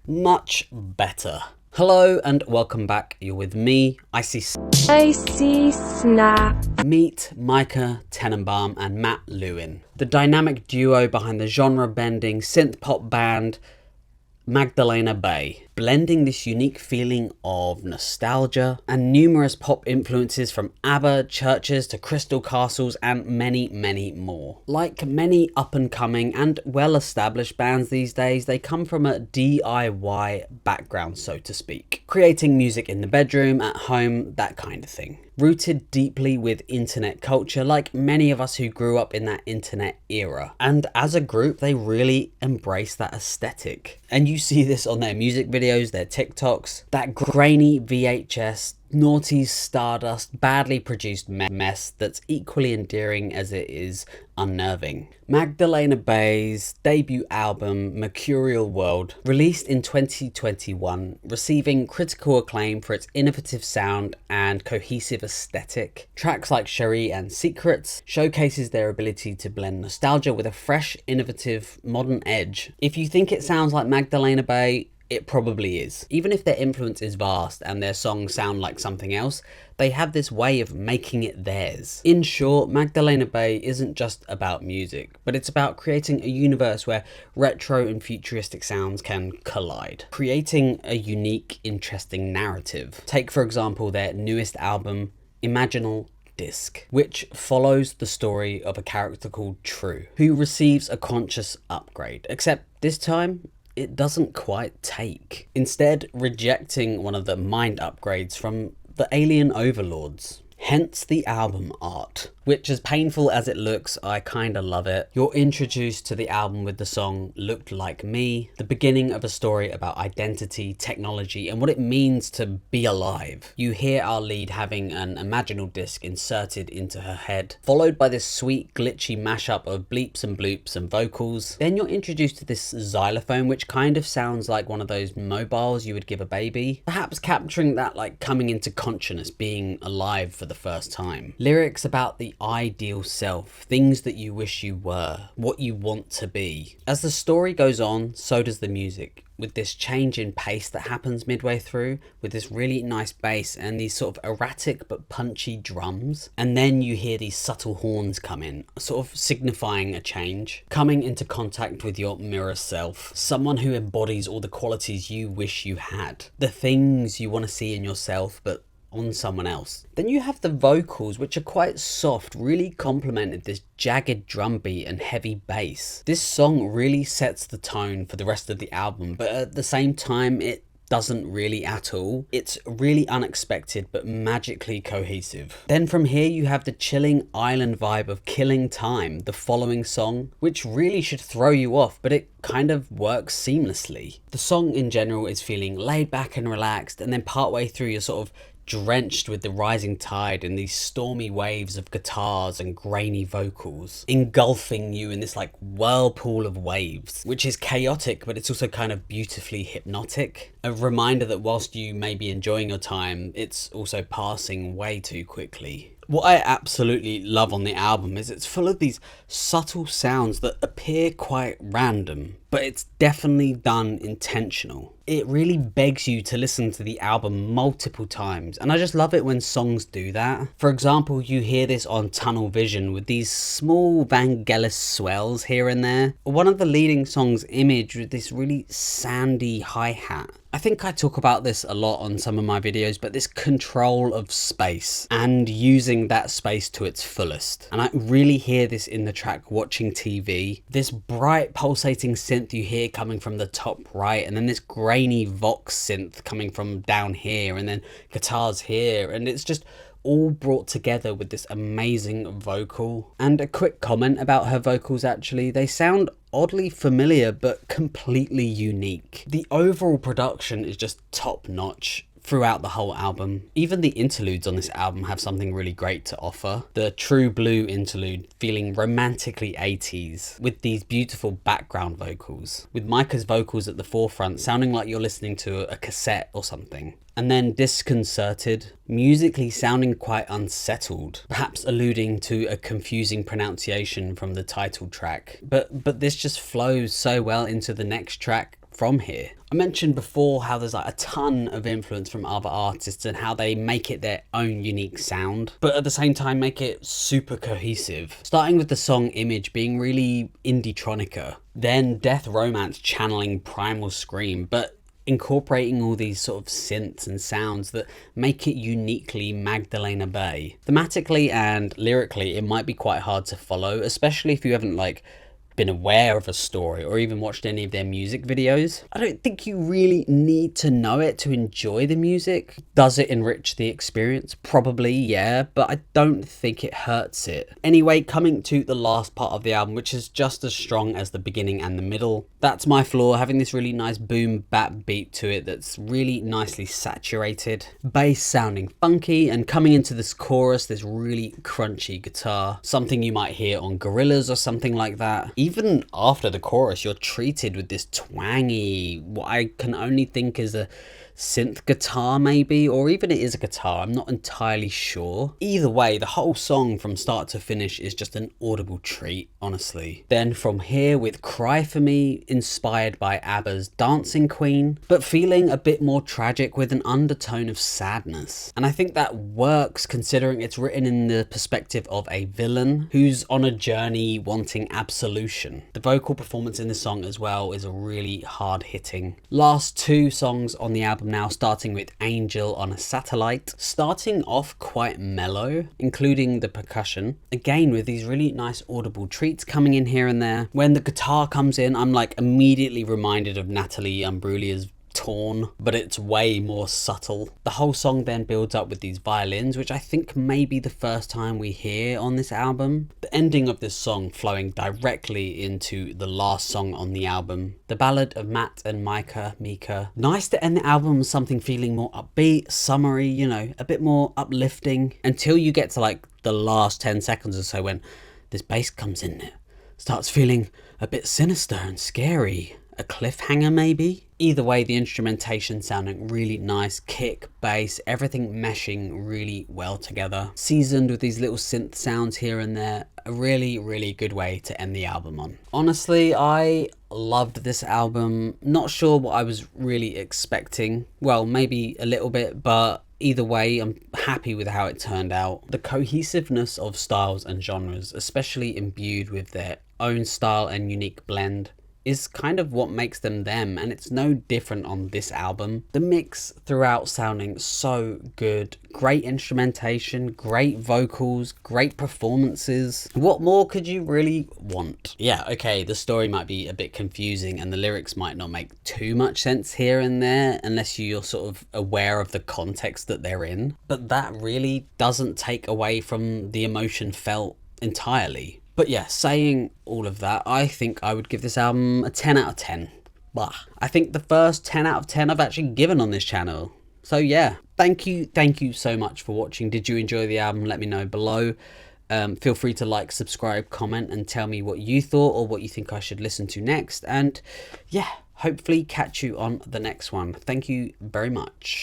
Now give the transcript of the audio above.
Much better. Hello and welcome back. You're with me, Icy Snap. Meet Mica Tenenbaum and Matt Lewin, the dynamic duo behind the genre-bending synth-pop band Magdalena Bay, blending this unique feeling of nostalgia and numerous pop influences from ABBA, Churches to Crystal Castles and many, many more. Like many up-and-coming and well-established bands these days, they come from a DIY background, so to speak. Creating music in the bedroom, at home, that kind of thing. Rooted deeply with internet culture, like many of us who grew up in that internet era. And as a group, they really embrace that aesthetic. And you see this on their music videos, their TikToks, that grainy VHS, naughty stardust, badly produced mess that's equally endearing as it is unnerving. Magdalena Bay's debut album, Mercurial World, released in 2021, receiving critical acclaim for its innovative sound and cohesive aesthetic. Tracks like Cherie and Secrets showcases their ability to blend nostalgia with a fresh, innovative, modern edge. If you think it sounds like Magdalena Bay, it probably is. Even if their influence is vast and their songs sound like something else, they have this way of making it theirs. In short, Magdalena Bay isn't just about music, but it's about creating a universe where retro and futuristic sounds can collide, creating a unique, interesting narrative. Take, for example, their newest album, Imaginal Disc, which follows the story of a character called True, who receives a conscious upgrade, except this time, it doesn't quite take. Instead, rejecting one of the mind upgrades from the alien overlords. Hence the album art, which, as painful as it looks, I kinda love it. You're introduced to the album with the song Looked Like Me, the beginning of a story about identity, technology, and what it means to be alive. You hear our lead having an Imaginal Disc inserted into her head, followed by this sweet, glitchy mashup of bleeps and bloops and vocals. Then you're introduced to this xylophone, which kind of sounds like one of those mobiles you would give a baby, perhaps capturing that like coming into consciousness, being alive for the first time. Lyrics about the ideal self, things that you wish you were, what you want to be. As the story goes on, so does the music, with this change in pace that happens midway through, with this really nice bass and these sort of erratic but punchy drums. And then you hear these subtle horns come in, sort of signifying a change, coming into contact with your mirror self, someone who embodies all the qualities you wish you had, the things you want to see in yourself but on someone else. Then you have the vocals, which are quite soft, really complemented this jagged drum beat and heavy bass. This song really sets the tone for the rest of the album, but at the same time it doesn't really at all. It's really unexpected but magically cohesive. Then from here you have the chilling island vibe of Killing Time, the following song, which really should throw you off, but it kind of works seamlessly. The song in general is feeling laid back and relaxed, and then partway through you're sort of drenched with the rising tide and these stormy waves of guitars and grainy vocals, engulfing you in this like whirlpool of waves, which is chaotic, but it's also kind of beautifully hypnotic. A reminder that whilst you may be enjoying your time, it's also passing way too quickly. What I absolutely love on the album is it's full of these subtle sounds that appear quite random, but it's definitely done intentional. It really begs you to listen to the album multiple times, and I just love it when songs do that. For example, you hear this on Tunnel Vision with these small Vangelis swells here and there. One of the leading songs, Image, with this really sandy hi-hat. I think I talk about this a lot on some of my videos, but this control of space and using that space to its fullest. And I really hear this in the track Watching TV. This bright pulsating synth you hear coming from the top right, and then this grainy Vox synth coming from down here, and then guitars here, and it's just all brought together with this amazing vocal. And a quick comment about her vocals, actually, they sound oddly familiar but completely unique. The overall production is just top notch. throughout the whole album. Even the interludes on this album have something really great to offer. The True Blue interlude feeling romantically 80s with these beautiful background vocals, with Mica's vocals at the forefront sounding like you're listening to a cassette or something. And then Diskinserted, musically sounding quite unsettled, perhaps alluding to a confusing pronunciation from the title track. But this just flows so well into the next track from here. I mentioned before how there's like a ton of influence from other artists and how they make it their own unique sound, but at the same time make it super cohesive. Starting with the song Image being really indie-tronica, then Death Romance channeling Primal Scream, but incorporating all these sort of synths and sounds that make it uniquely Magdalena Bay. Thematically and lyrically, it might be quite hard to follow, especially if you haven't like been aware of a story or even watched any of their music videos. I don't think you really need to know it to enjoy the music. Does it enrich the experience? Probably, yeah, but I don't think it hurts it. Anyway, coming to the last part of the album, which is just as strong as the beginning and the middle. That's my flaw, having this really nice boom bap beat to it that's really nicely saturated. Bass sounding funky, and coming into this chorus, this really crunchy guitar. Something you might hear on Gorillaz or something like that. Even after the chorus, you're treated with this twangy, what I can only think is a synth guitar maybe, or even it is a guitar, I'm not entirely sure. Either way, the whole song from start to finish is just an audible treat, honestly. Then from here with Cry For Me, inspired by ABBA's Dancing Queen, but feeling a bit more tragic with an undertone of sadness. And I think that works considering it's written in the perspective of a villain who's on a journey wanting absolution. The vocal performance in the song as well is a really hard hitting. Last two songs on the album now, starting with Angel on a Satellite, starting off quite mellow, including the percussion, again with these really nice audible treats coming in here and there. When the guitar comes in, I'm like immediately reminded of Natalie Imbruglia's Torn, but it's way more subtle. The whole song then builds up with these violins, which I think may be the first time we hear on this album. The ending of this song flowing directly into the last song on the album, the ballad of Matt and Mica. Nice to end the album with something feeling more upbeat, summery, you know, a bit more uplifting, until you get to like the last 10 seconds or so when this bass comes in there. Starts feeling a bit sinister and scary. A cliffhanger maybe? Either way, the instrumentation sounding really nice, kick, bass, everything meshing really well together. Seasoned with these little synth sounds here and there. A really, really good way to end the album on. Honestly, I loved this album. Not sure what I was really expecting. Well, maybe a little bit, but either way, I'm happy with how it turned out. The cohesiveness of styles and genres, especially imbued with their own style and unique blend, is kind of what makes them them, and it's no different on this album. The mix throughout sounding so good. Great instrumentation, great vocals, great performances. What more could you really want? Yeah, okay, the story might be a bit confusing and the lyrics might not make too much sense here and there unless you're sort of aware of the context that they're in, but that really doesn't take away from the emotion felt entirely. But yeah, saying all of that, I think I would give this album a 10 out of 10. Bah. I think the first 10 out of 10 I've actually given on this channel. So yeah, thank you so much for watching. Did you enjoy the album? Let me know below. Feel free to like, subscribe, comment, and tell me what you thought or what you think I should listen to next. And yeah, hopefully catch you on the next one. Thank you very much.